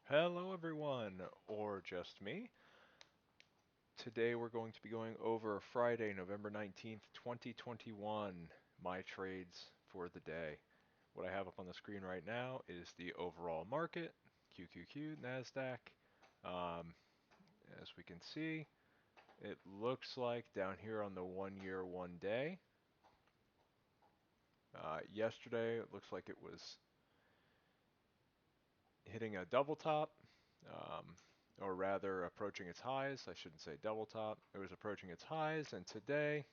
Hello everyone, or just me. Today we're going to be going over Friday, November 19th, 2021, my trades for the day. What I have up on the screen right now is the overall market, QQQ, NASDAQ. Um, as we can see, it looks like down here on the 1 year, 1 day. Yesterday, it looks like it was hitting a double top. Um, or rather approaching its highs. I shouldn't say double top. It was approaching its highs, and today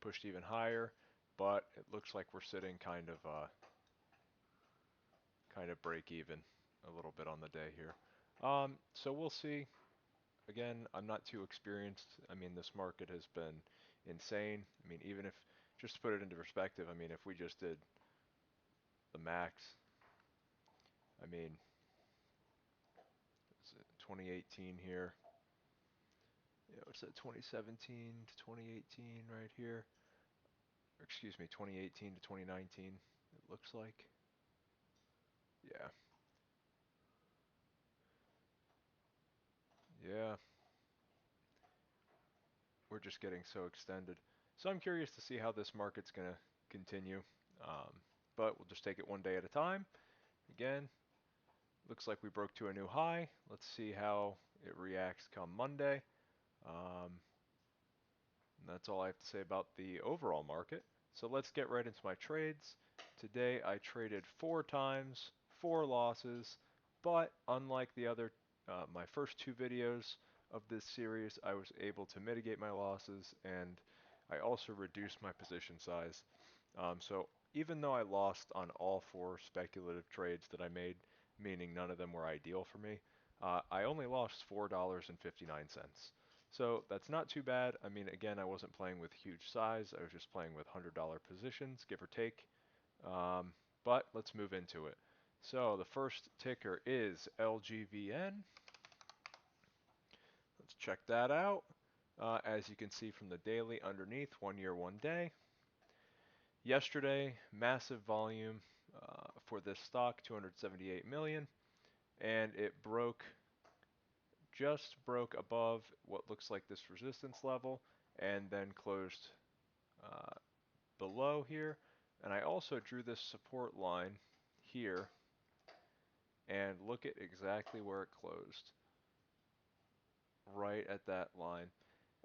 pushed even higher. But it looks like we're sitting kind of break even a little bit on the day here. So we'll see. Again, I'm not too experienced. I mean, this market has been insane. I mean, even if just to put it into perspective, I mean, if we just did the max, I mean, is it 2018 here? Yeah, what's that? 2017 to 2018 right here. Or excuse me, 2018 to 2019. It looks like. Yeah, yeah. We're just getting so extended. So I'm curious to see how this market's gonna continue. Um, but we'll just take it one day at a time. Again, looks like we broke to a new high. Let's see how it reacts come Monday. Um, And that's all I have to say about the overall market. So let's get right into my trades. Today I traded 4 times, 4 losses, but unlike my first 2 videos of this series, I was able to mitigate my losses and I also reduced my position size. So even though I lost on all 4 speculative trades that I made, meaning none of them were ideal for me, I only lost $4.59. So that's not too bad. I mean, again, I wasn't playing with huge size. I was just playing with $100 positions, give or take. Um, but let's move into it. So the first ticker is LGVN. Let's check that out. As you can see from the daily underneath, 1 year, 1 day. Yesterday, massive volume for this stock, 278 million, and it just broke above what looks like this resistance level, and then closed uh, below here. And I also drew this support line here, and look at exactly where it closed, right at that line.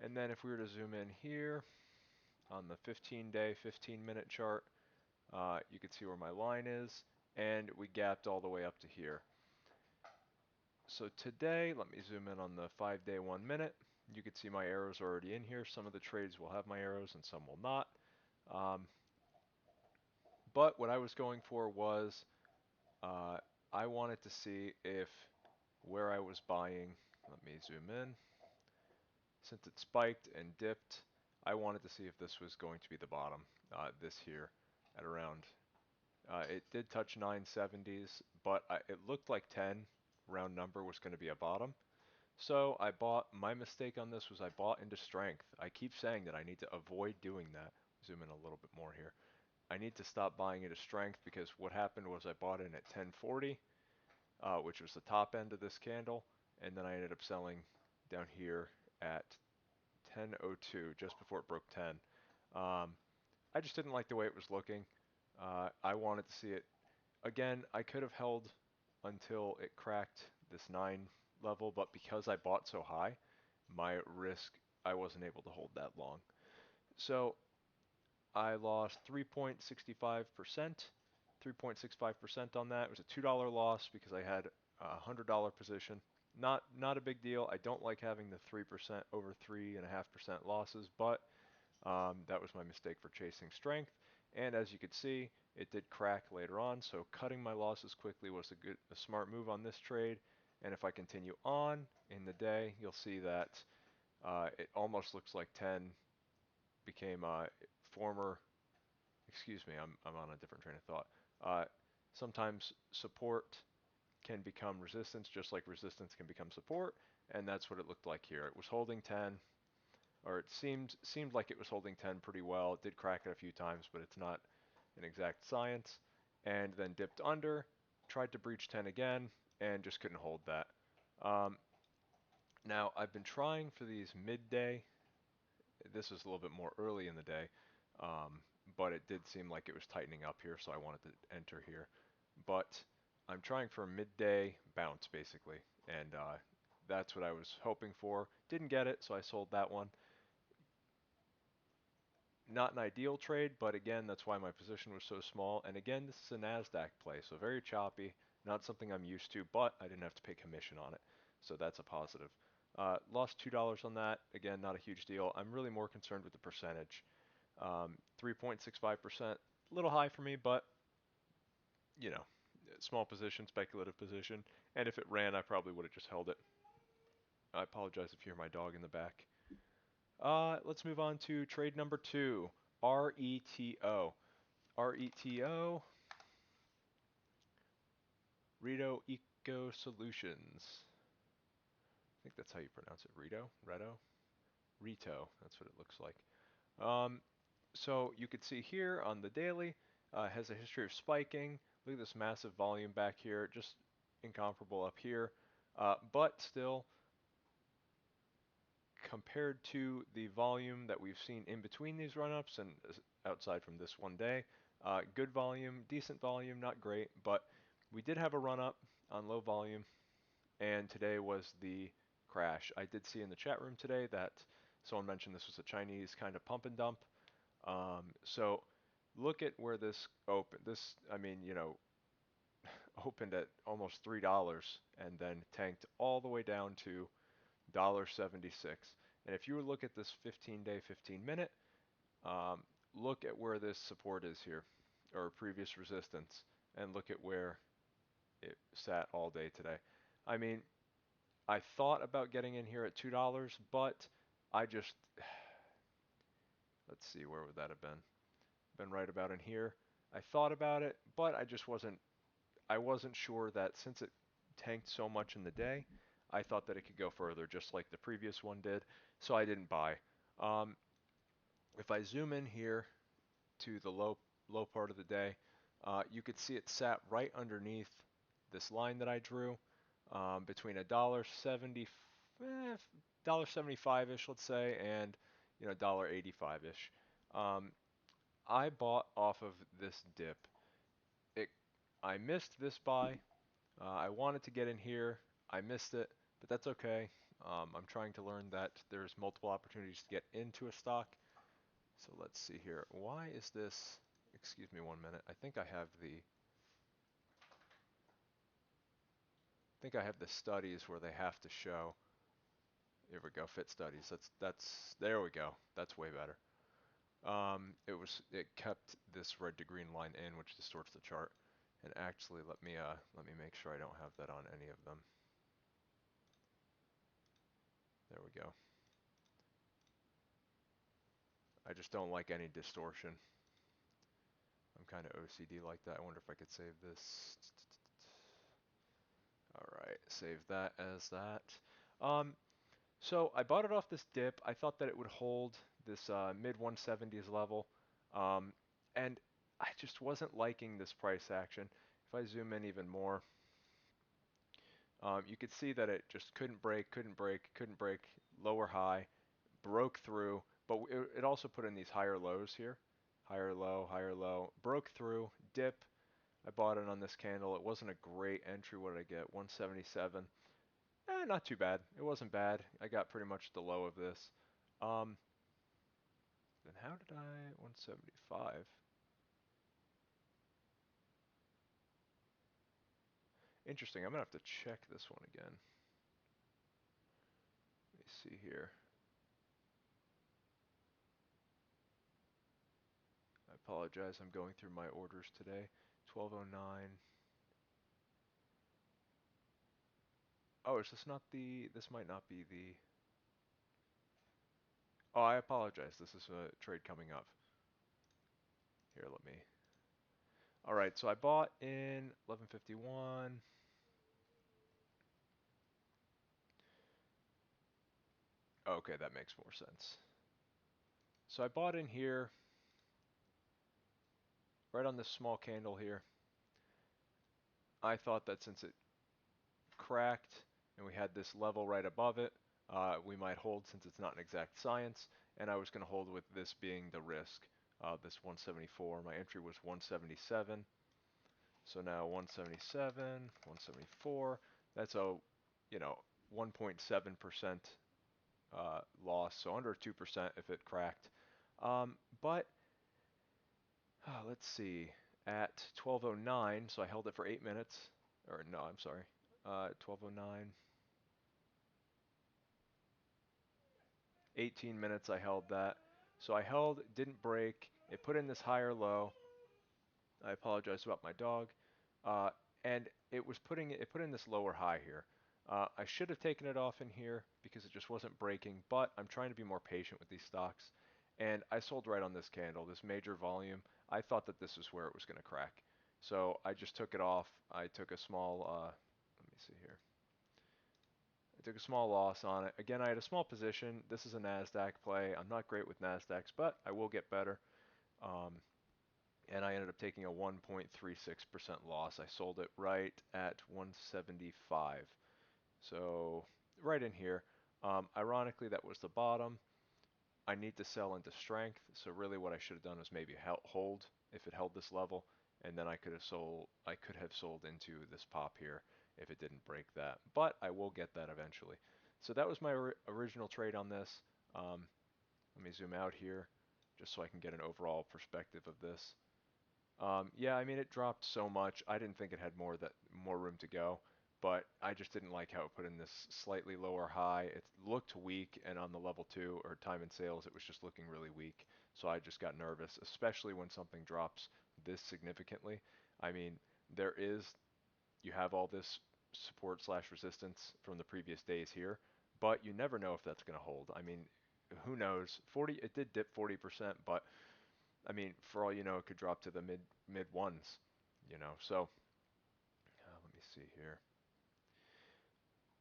And then if we were to zoom in here on the 15-day, 15-minute chart, you can see where my line is, and we gapped all the way up to here. So today, let me zoom in on the 5-day, 1 minute. You can see my arrows are already in here. Some of the trades will have my arrows and some will not. Um, but what I was going for was uh, I wanted to see if where I was buying, let me zoom in, since it spiked and dipped, I wanted to see if this was going to be the bottom, this here at around, it did touch 970s, but it looked like 10, round number, was going to be a bottom. So my mistake on this was I bought into strength. I keep saying that I need to avoid doing that. Zoom in a little bit more here. I need to stop buying into strength because what happened was I bought in at 1040, which was the top end of this candle, and then I ended up selling down here at 1002, just before it broke 10. I just didn't like the way it was looking. I wanted to see it again. I could have held until it cracked this 9 level, but because I bought so high, my risk, I wasn't able to hold that long. So I lost 3.65%, 3.65% on that. It was a $2 loss because I had a $100 position. Not a big deal. I don't like having the 3% over 3.5% losses, but that was my mistake for chasing strength. And as you could see, it did crack later on. So cutting my losses quickly was a smart move on this trade. And if I continue on in the day, you'll see that it almost looks like 10 became former. Excuse me, I'm on a different train of thought. Sometimes support can become resistance, just like resistance can become support, and that's what it looked like here. It was holding 10, or it seemed like it was holding 10 pretty well. It did crack it a few times, but it's not an exact science. And then dipped under, tried to breach 10 again and just couldn't hold that. Um, Now I've been trying for these midday. This was a little bit more early in the day, um, but it did seem like it was tightening up here, so I wanted to enter here. But I'm trying for a midday bounce basically, and that's what I was hoping for. Didn't get it, so I sold that one. Not an ideal trade, but again, that's why my position was so small. And again, this is a NASDAQ play, so very choppy, not something I'm used to, but I didn't have to pay commission on it, so that's a positive. Lost $2 on that. Again, not a huge deal. I'm really more concerned with the percentage. 3.65%, a little high for me, but you know, small position, speculative position. And if it ran, I probably would have just held it. I apologize if you hear my dog in the back. Let's move on to trade number 2, RETO. RETO, RITO Eco Solutions. I think that's how you pronounce it. RITO? RETO? RITO, that's what it looks like. So you could see here on the daily, has a history of spiking. Look at this massive volume back here, just incomparable up here. But still, compared to the volume that we've seen in between these run-ups and outside from this one day, good volume, decent volume, not great, but we did have a run-up on low volume, and today was the crash. I did see in the chat room today that someone mentioned this was a Chinese kind of pump and dump. So look at where this opened. This, I mean, opened at almost $3 and then tanked all the way down to $1.76. And if you look at this 15-day, 15-minute, look at where this support is here, or previous resistance, and look at where it sat all day today. I mean, I thought about getting in here at $2, but I just, let's see, where would that have been? Been right about in here. I thought about it, but I wasn't sure that since it tanked so much in the day, I thought that it could go further, just like the previous one did, so I didn't buy. If I zoom in here to the low part of the day, you could see it sat right underneath this line that I drew, between $1.70, $1.75-ish, let's say, and $1.85-ish. I bought off of this dip. It, I missed this buy. I wanted to get in here. I missed it, but that's okay. I'm trying to learn that there's multiple opportunities to get into a stock. So let's see here. Why is this? Excuse me 1 minute. I think I have the studies where they have to show. Here we go. Fit studies. That's there we go. That's way better. It kept this red to green line in, which distorts the chart. And actually, let me make sure I don't have that on any of them. There we go. I just don't like any distortion. I'm kind of OCD like that. I wonder if I could save this. Alright, save that as that. So I bought it off this dip. I thought that it would hold this mid 170s level. And I just wasn't liking this price action. If I zoom in even more, you could see that it just couldn't break, lower high, broke through, but it also put in these higher lows here. Higher low, broke through, dip. I bought it on this candle. It wasn't a great entry. What did I get? 177. Not too bad. It wasn't bad. I got pretty much the low of this. Then how did I 175? Interesting. I'm gonna have to check this one again. Let me see here. I apologize. I'm going through my orders today. 1209. Oh, is this not the? This might not be the. Oh, I apologize. This is a trade coming up. Here, let me. All right. So I bought in 1151. Okay, that makes more sense. So I bought in here, right on this small candle here. I thought that since it cracked and we had this level right above it, we might hold since it's not an exact science, and I was going to hold with this being the risk. This 174, my entry was 177, so now 177, 174, that's a, 1.7% loss, so under 2% if it cracked. But let's see, at 12:09, so I held it for 8 minutes, or no, I'm sorry, 12:09, 18 minutes I held that. So I held, didn't break, it put in this higher low. I apologize about my dog. Uh, and it put in this lower high here. I should have taken it off in here because it just wasn't breaking, but I'm trying to be more patient with these stocks. And I sold right on this candle, this major volume. I thought that this was where it was going to crack. So I just took it off. I took a small, let me see here. I took a small loss on it. Again, I had a small position. This is a NASDAQ play. I'm not great with NASDAQs, but I will get better. Um, and I ended up taking a 1.36% loss. I sold it right at 175. So right in here. Ironically, that was the bottom. I need to sell into strength. So really what I should have done was maybe hold if it held this level, and then I could have sold into this pop here if it didn't break that. But I will get that eventually. So that was my original trade on this. Let me zoom out here just so I can get an overall perspective of this. Yeah, I mean it dropped so much. I didn't think it had more room to go, but I just didn't like how it put in this slightly lower high. It looked weak, and on the level 2 or time in sales, it was just looking really weak. So I just got nervous, especially when something drops this significantly. I mean, you have all this support slash resistance from the previous days here, but you never know if that's going to hold. I mean, who knows? It did dip 40%, but I mean, for all you know, it could drop to the mid ones, So let me see here.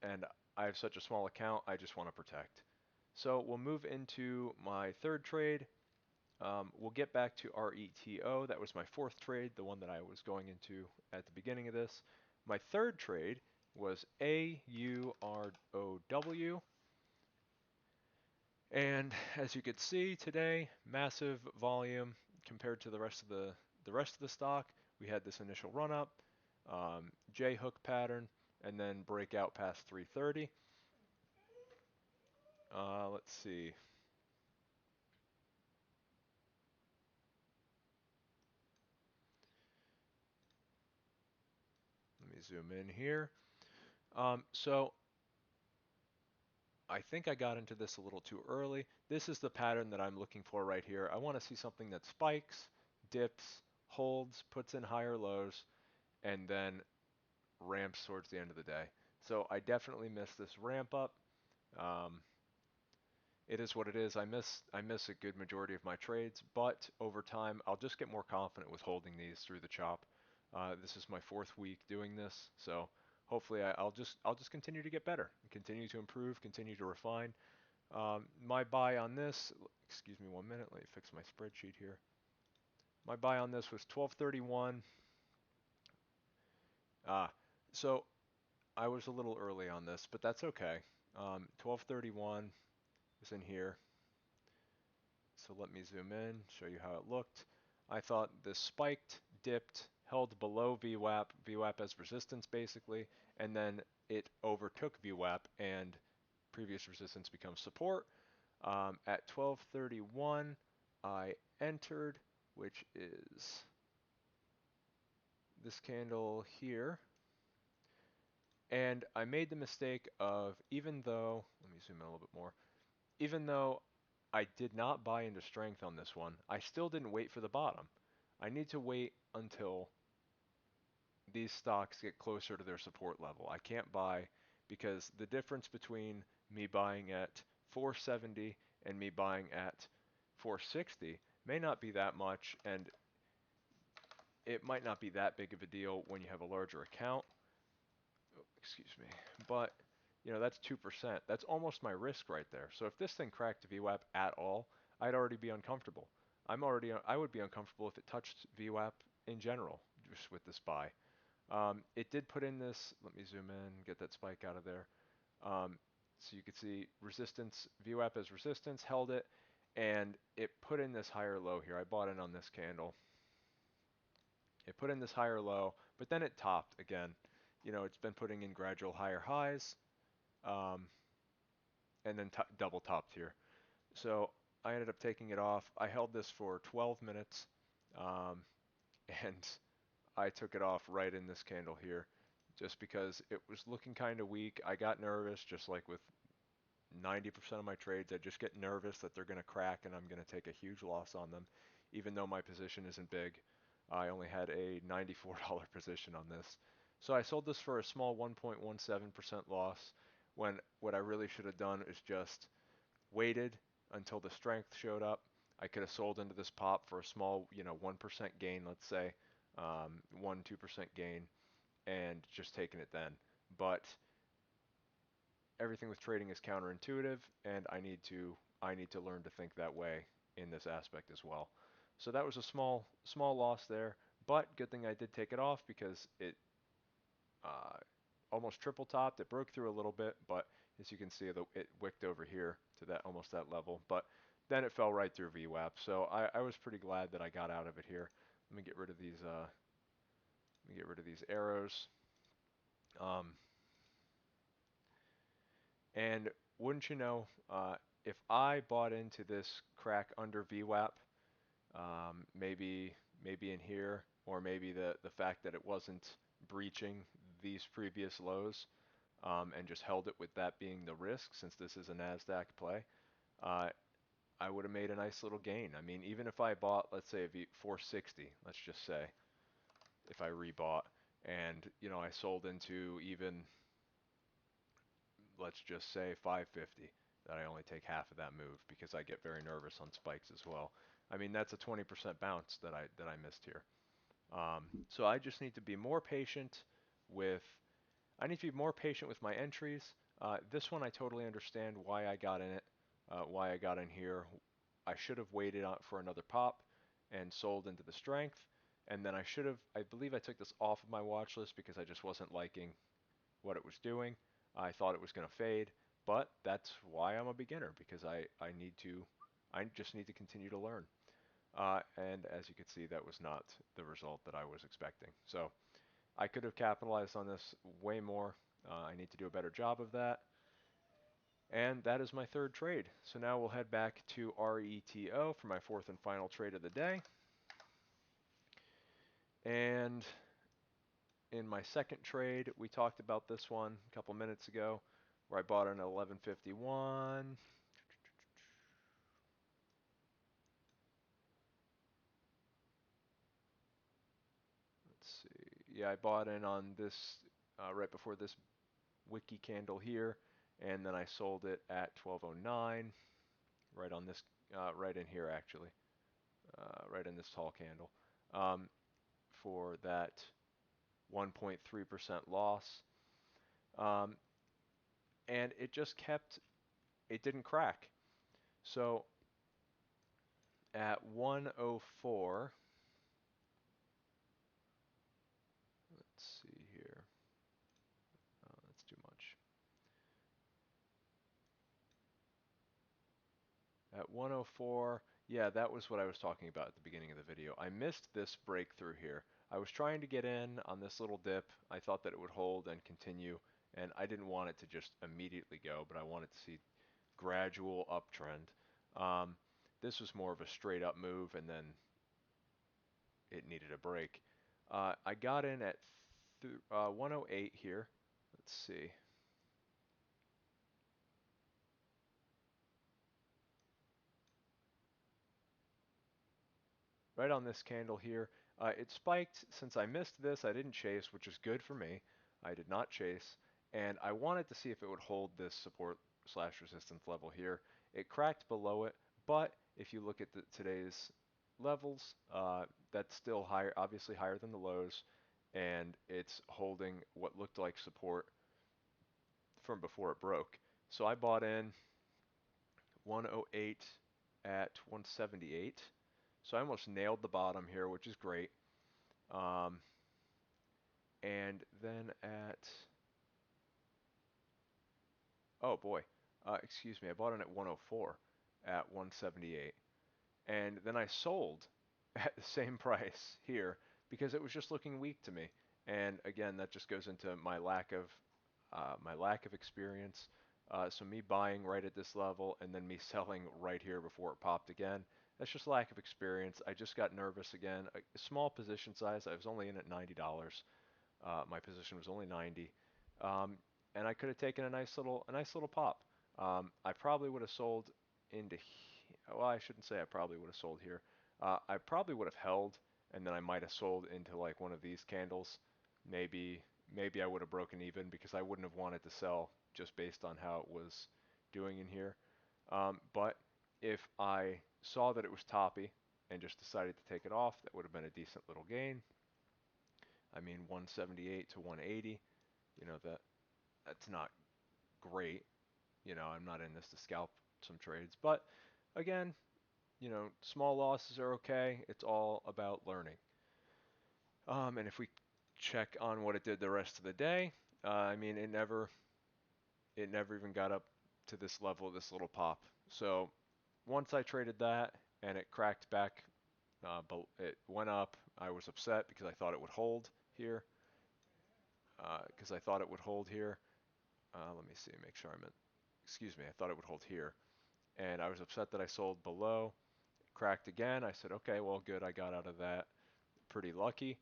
And I have such a small account, I just want to protect. So we'll move into my third trade. We'll get back to RETO. That was my fourth trade, the one that I was going into at the beginning of this. My third trade was AUROW. And as you could see today, massive volume compared to the rest of the stock. We had this initial run up, J hook pattern, and then breakout past 330. Let's see. Let me zoom in here. So I think I got into this a little too early. This is the pattern that I'm looking for right here. I want to see something that spikes, dips, holds, puts in higher lows, and then ramps towards the end of the day. So I definitely missed this ramp up. Um, it is what it is. I miss a good majority of my trades, but over time I'll just get more confident with holding these through the chop. This is my fourth week doing this, so hopefully I'll just continue to get better, continue to improve, continue to refine. My buy on this, excuse me 1 minute, let me fix my spreadsheet here. My buy on this was 1231. So I was a little early on this, but that's okay. 1231 is in here. So let me zoom in, show you how it looked. I thought this spiked, dipped, held below VWAP, VWAP as resistance basically, and then it overtook VWAP and previous resistance becomes support. At 1231, I entered, which is this candle here. And I made the mistake of, even though, let me zoom in a little bit more, even though I did not buy into strength on this one, I still didn't wait for the bottom. I need to wait until these stocks get closer to their support level. I can't buy because the difference between me buying at 470 and me buying at 460 may not be that much, and it might not be that big of a deal when you have a larger account. Oh, excuse me. But, that's 2%. That's almost my risk right there. So if this thing cracked VWAP at all, I'd already be uncomfortable. I would be uncomfortable if it touched VWAP in general, just with this buy. It did put in this, let me zoom in, get that spike out of there. So you could see resistance, VWAP as resistance, held it, and it put in this higher low here. I bought in on this candle. It put in this higher low, but then it topped again. You know, it's been putting in gradual higher highs, um, and then double topped here. So I ended up taking it off. I held this for 12 minutes, um, and I took it off right in this candle here, just because it was looking kind of weak. I got nervous, just like with 90% of my trades. I just get nervous that they're going to crack and I'm going to take a huge loss on them, even though my position isn't big. I only had a $94 position on this. So I sold this for a small 1.17% loss, when what I really should have done is just waited until the strength showed up. I could have sold into this pop for a small, 1% gain, let's say, 1-2% gain, and just taken it then. But everything with trading is counterintuitive, and I need to learn to think that way in this aspect as well. So that was a small loss there, but good thing I did take it off, because it uh, almost triple topped. It broke through a little bit, but as you can see, it wicked over here to that almost that level. But then it fell right through VWAP. So I was pretty glad that I got out of it here. Let me get rid of these. Let me get rid of these arrows. Um, and wouldn't you know, if I bought into this crack under VWAP, maybe in here, or maybe the fact that it wasn't breaching these previous lows, and just held it with that being the risk, since this is a NASDAQ play, uh, I would have made a nice little gain. I mean, even if I bought, let's say, 460, let's just say, if I rebought, and I sold into even, let's just say, 550, that I only take half of that move, because I get very nervous on spikes as well. I mean, that's a 20% bounce that I missed here. So I just need to be more patient with I need to be more patient with my entries. This one I totally understand why I got in it, why I got in here. I should have waited out for another pop and sold into the strength, and then I believe I took this off of my watch list because I just wasn't liking what it was doing. I thought it was going to fade, but that's why I'm a beginner, because I just need to continue to learn. And as you can see, that was not the result that I was expecting. So I could have capitalized on this way more. I need to do a better job of that. And that is my third trade. So now we'll head back to RETO for my fourth and final trade of the day. And in my second trade, we talked about this one a couple minutes ago, where I bought an 1151. Let's see. Yeah, I bought in on this right before this wiki candle here, and then I sold it at 1209, right on this, right in here actually, right in this tall candle, um, for that 1.3% loss. Um, and it didn't crack. So at 104, let's see here, that's too much. At 104, yeah, that was what I was talking about at the beginning of the video. I missed this breakthrough here. I was trying to get in on this little dip. I thought that it would hold and continue, and I didn't want it to just immediately go, but I wanted to see gradual uptrend. Um, this was more of a straight up move, and then it needed a break. I got in at 108 here. Let's see. Right on this candle here. It spiked. Since I missed this, I didn't chase, which is good for me. I did not chase, and I wanted to see if it would hold this support slash resistance level here. It cracked below it, but if you look at today's levels, that's still higher, obviously higher than the lows, and it's holding what looked like support from before it broke. So I bought in 108 at 178. So I almost nailed the bottom here, which is great. Um, And then oh boy, excuse me, I bought in at 104 at 178. And then I sold at the same price here because it was just looking weak to me. And again, that just goes into my lack of experience. So me buying right at this level and then me selling right here before it popped again. That's just lack of experience. I just got nervous again. A small position size. I was only in at $90. My position was only 90, um, and I could have taken a nice little pop. I probably would have sold into. Well, I shouldn't say I probably would have sold here. I probably would have held, and then I might have sold into like one of these candles. Maybe maybe I would have broken even because I wouldn't have wanted to sell just based on how it was doing in here. But if I saw that it was toppy and just decided to take it off, that would have been a decent little gain. I mean, 178 to 180, that's not great. I'm not in this to scalp some trades, but again, small losses are okay. It's all about learning. And if we check on what it did the rest of the day, I mean, it never even got up to this level, this little pop. So once I traded that and it cracked back, it went up. I was upset because I thought it would hold here. Because I thought it would hold here. Let me see, make sure I'm in. Excuse me, I thought it would hold here. And I was upset that I sold below. Cracked again. I said, okay, well, good. I got out of that pretty lucky.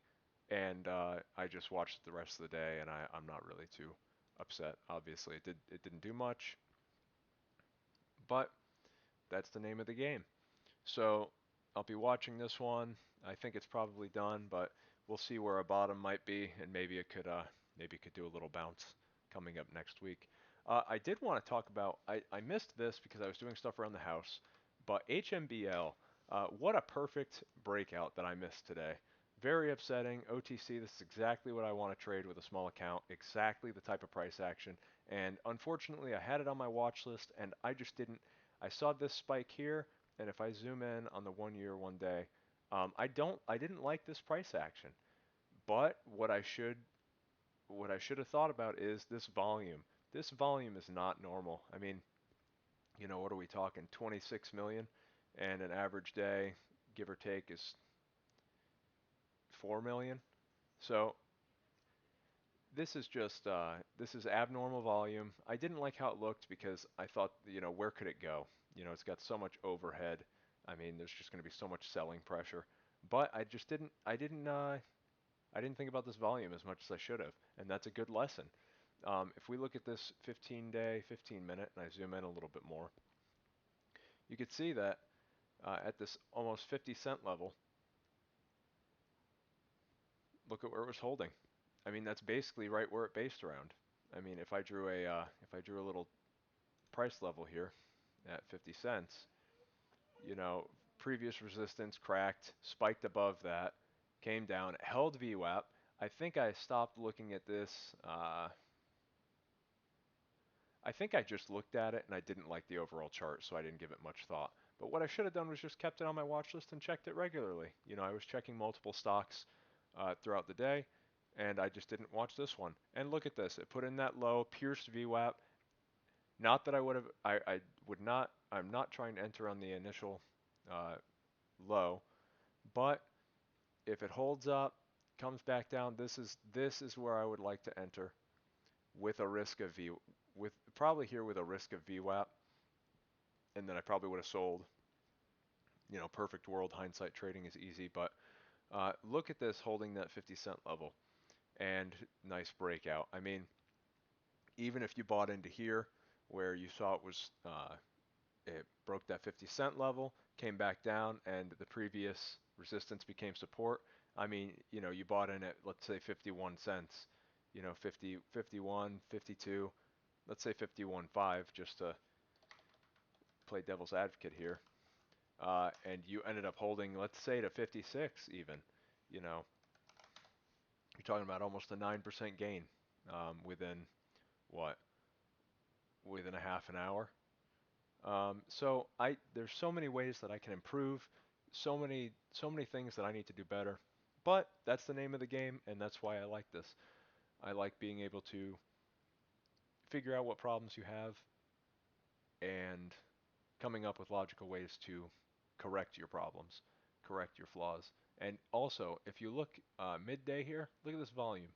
And I just watched it the rest of the day, and I'm not really too upset. Obviously, it didn't do much, but that's the name of the game. So I'll be watching this one. I think it's probably done, but we'll see where a bottom might be, and maybe it could do a little bounce coming up next week. I did want to talk about. I missed this because I was doing stuff around the house, but HMBL. What a perfect breakout that I missed today. Very upsetting. OTC. This is exactly what I want to trade with a small account. Exactly the type of price action. And unfortunately, I had it on my watch list, and I just didn't. I saw this spike here, and if I zoom in on the 1 year, 1 day, I didn't like this price action. But what I should have thought about is this volume. This volume is not normal. I mean, what are we talking? 26 million, and an average day, give or take, is 4 million. So this is abnormal volume. I didn't like how it looked because I thought, where could it go? It's got so much overhead. I mean, there's just going to be so much selling pressure. But I just didn't think about this volume as much as I should have, and that's a good lesson. If we look at this 15-day, 15-minute, and I zoom in a little bit more, you could see that at this almost 50-cent level, look at where it was holding. I mean, that's basically right where it based around. I mean, if I drew a little price level here at 50 cents, you know, previous resistance cracked, spiked above that, came down, held VWAP. I think I stopped looking at this. I think I just looked at it and I didn't like the overall chart, so I didn't give it much thought. But what I should have done was just kept it on my watch list and checked it regularly. I was checking multiple stocks throughout the day, and I just didn't watch this one. And look at this. It put in that low, pierced VWAP. Not that I would have, I would not, I'm not trying to enter on the initial uh, low, but if it holds up, comes back down, this is where I would like to enter with a risk of with probably here with a risk of VWAP, and then I probably would have sold. Perfect world, hindsight trading is easy, but look at this holding that 50-cent level and nice breakout. I mean, even if you bought into here where you saw it broke that 50-cent level, came back down, and the previous resistance became support. I mean, you bought in at, let's say, 51 cents, 50, 51, 52, let's say 51.5, just to play devil's advocate here. And you ended up holding, let's say, to 56 even. You know, you're talking about almost a 9% gain within what? Within a half an hour. So there's so many ways that I can improve, so many things that I need to do better. But that's the name of the game, and that's why I like this. I like being able to figure out what problems you have and coming up with logical ways to correct your problems, correct your flaws. And also, if you look midday here, look at this volume.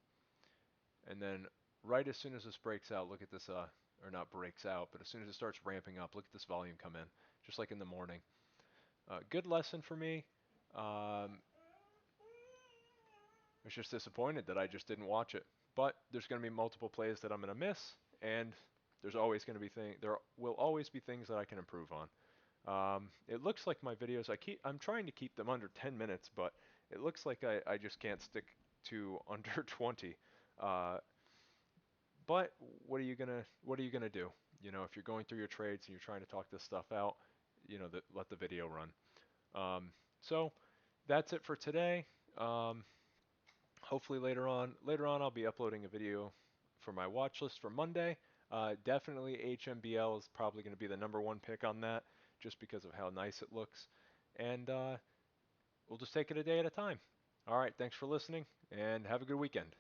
And then right as soon as this breaks out, look at this, or not breaks out, but as soon as it starts ramping up, look at this volume come in, just like in the morning. Good lesson for me. Um, I was just disappointed that I just didn't watch it. But there's going to be multiple plays that I'm going to miss, and there will always be things that I can improve on. It looks like my videos, I'm trying to keep them under 10 minutes, but it looks like I just can't stick to under 20. Uh, but what are you gonna do? You know, if you're going through your trades and you're trying to talk this stuff out, let the video run. So that's it for today. Um, Hopefully later on I'll be uploading a video for my watch list for Monday. Definitely HMBL is probably going to be the #1 pick on that, just because of how nice it looks. And we'll just take it a day at a time. All right, thanks for listening, and have a good weekend.